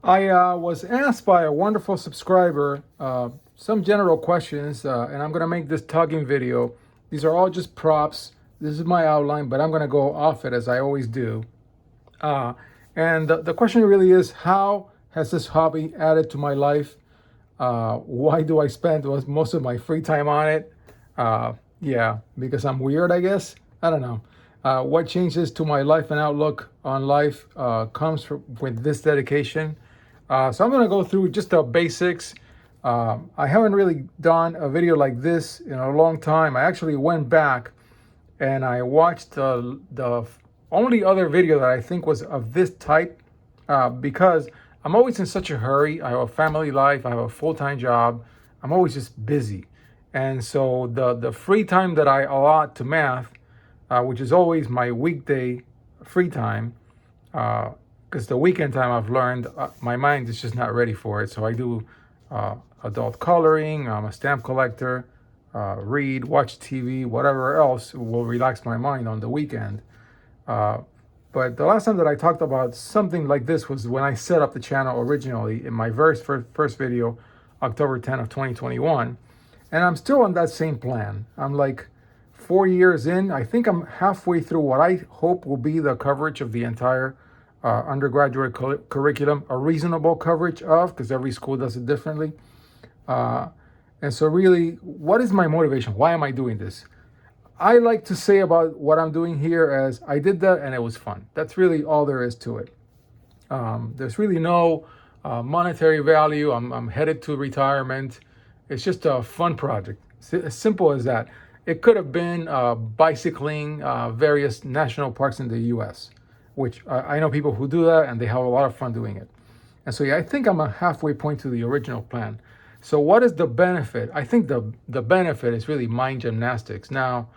I was asked by a wonderful subscriber some general questions, and I'm going to make this tugging video. These are all just props. This is my outline, but I'm going to go off it as I always do. Uh, and the question really is, how has this hobby added to my life? Why do I spend most of my free time on it? Yeah, because I'm weird, I guess. I don't know. What changes to my life and outlook on life with this dedication? So I'm going to go through just the basics. I haven't really done a video like this in a long time. I actually went back and I watched the only other video that I think was of this type because I'm always in such a hurry. I have a family life, I have a full time job, I'm always just busy. And so the free time that I allot to math, which is always my weekday free time, because the weekend time I've learned my mind is just not ready for it. So I do adult coloring, I'm a stamp collector, read, watch TV, whatever else will relax my mind on the weekend. Uh, but the last time that I talked about something like this was when I set up the channel originally in my first video, October 10th of 2021. And I'm still on that same plan. I'm like 4 years in. I think I'm halfway through what I hope will be the coverage of the entire undergraduate curriculum, a reasonable coverage of, because every school does it differently. Uh, and so, really, what is my motivation? Why am I doing this? I like to say about what I'm doing here as I did that and it was fun. That's really all there is to it. There's really no monetary value. I'm headed to retirement. It's just a fun project. As simple as that. It could have been bicycling various national parks in the US, which I know people who do that and they have a lot of fun doing it. And so, yeah, I think I'm a halfway point to the original plan. So, what is the benefit? I think the benefit is really mind gymnastics. Now,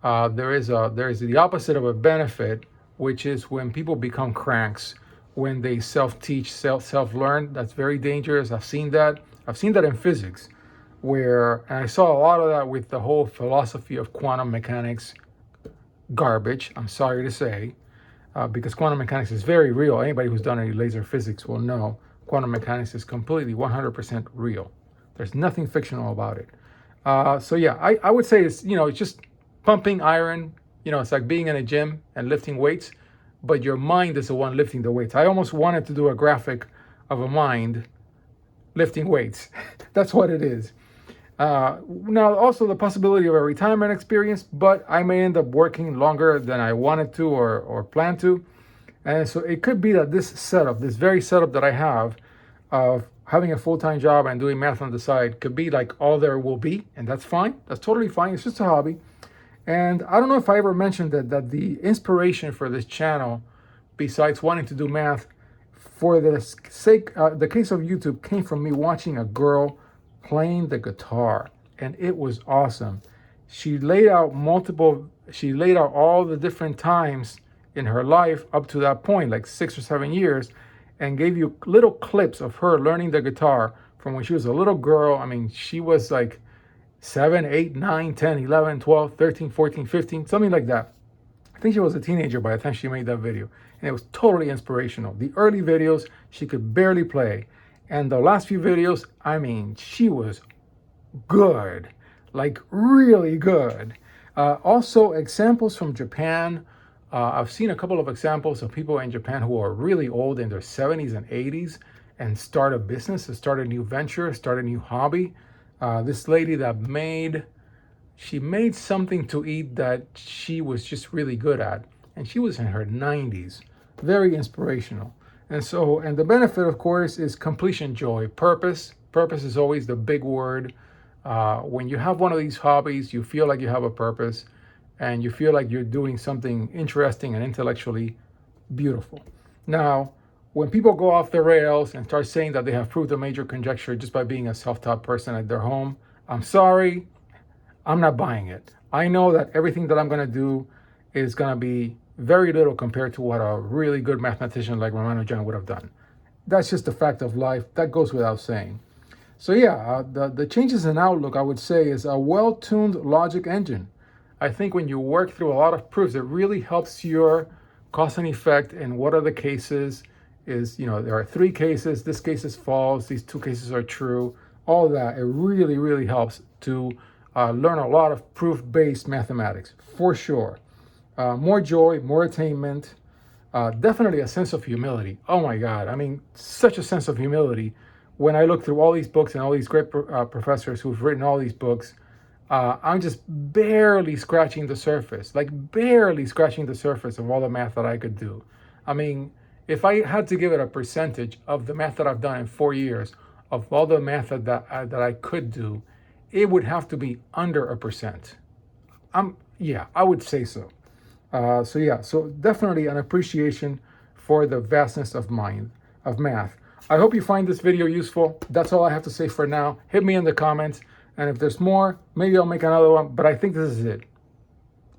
there is the opposite of a benefit, which is when people become cranks, when they self-teach, self-learn. That's very dangerous. I've seen that. I've seen that in physics, where and I saw a lot of that with the whole philosophy of quantum mechanics garbage. I'm sorry to say, because quantum mechanics is very real. Anybody who's done any laser physics will know quantum mechanics is completely 100% real. There's nothing fictional about it. So yeah, I would say it's just pumping iron. It's like being in a gym and lifting weights, but your mind is the one lifting the weights. I almost wanted to do a graphic of a mind lifting weights. That's what it is. Now, also the possibility of a retirement experience, but I may end up working longer than I wanted to or plan to. And so it could be that this very setup that I have of having a full time job and doing math on the side, could be like all there will be. And that's fine. That's totally fine. It's just a hobby. And I don't know if I ever mentioned that the inspiration for this channel, besides wanting to do math, for the case of YouTube, came from me watching a girl playing the guitar, and it was awesome. She laid out all the different times in her life up to that point, like 6 or 7 years, and gave you little clips of her learning the guitar from when she was a little girl. I mean, she was like 7, 8, 9, 10, 11, 12, 13, 14, 15, something like that. I think she was a teenager by the time she made that video. And it was totally inspirational. The early videos, she could barely play. And the last few videos, I mean, she was good, like really good. Also, examples from Japan. I've seen a couple of examples of people in Japan who are really old in their 70s and 80s and start a business, start a new venture, start a new hobby. This lady she made something to eat that she was just really good at, and she was in her 90s. Very inspirational. And the benefit, of course, is completion joy, purpose. Purpose is always the big word. When you have one of these hobbies, you feel like you have a purpose, and you feel like you're doing something interesting and intellectually beautiful. Now, when people go off the rails and start saying that they have proved a major conjecture just by being a self-taught person at their home, I'm sorry, I'm not buying it. I know that everything that I'm going to do is going to be very little compared to what a really good mathematician like Ramanujan would have done. That's just a fact of life. That goes without saying. So yeah, the changes in outlook, I would say, is a well-tuned logic engine. I think when you work through a lot of proofs, it really helps your cause and effect and what are the cases is, there are 3 cases, this case is false, these 2 cases are true, all that. It really, really helps to learn a lot of proof-based mathematics, for sure. More joy, more attainment, definitely a sense of humility. Oh my God, I mean, such a sense of humility when I look through all these books and all these great professors who've written all these books. I'm just barely scratching the surface, like barely scratching the surface of all the math that I could do. I mean, if I had to give it a percentage of the math that I've done in 4 years, of all the math that I could do, it would have to be under a percent. Yeah, I would say so. So definitely an appreciation for the vastness of math. I hope you find this video useful. That's all I have to say for now. Hit me in the comments, and if there's more, maybe I'll make another one, but I think this is it.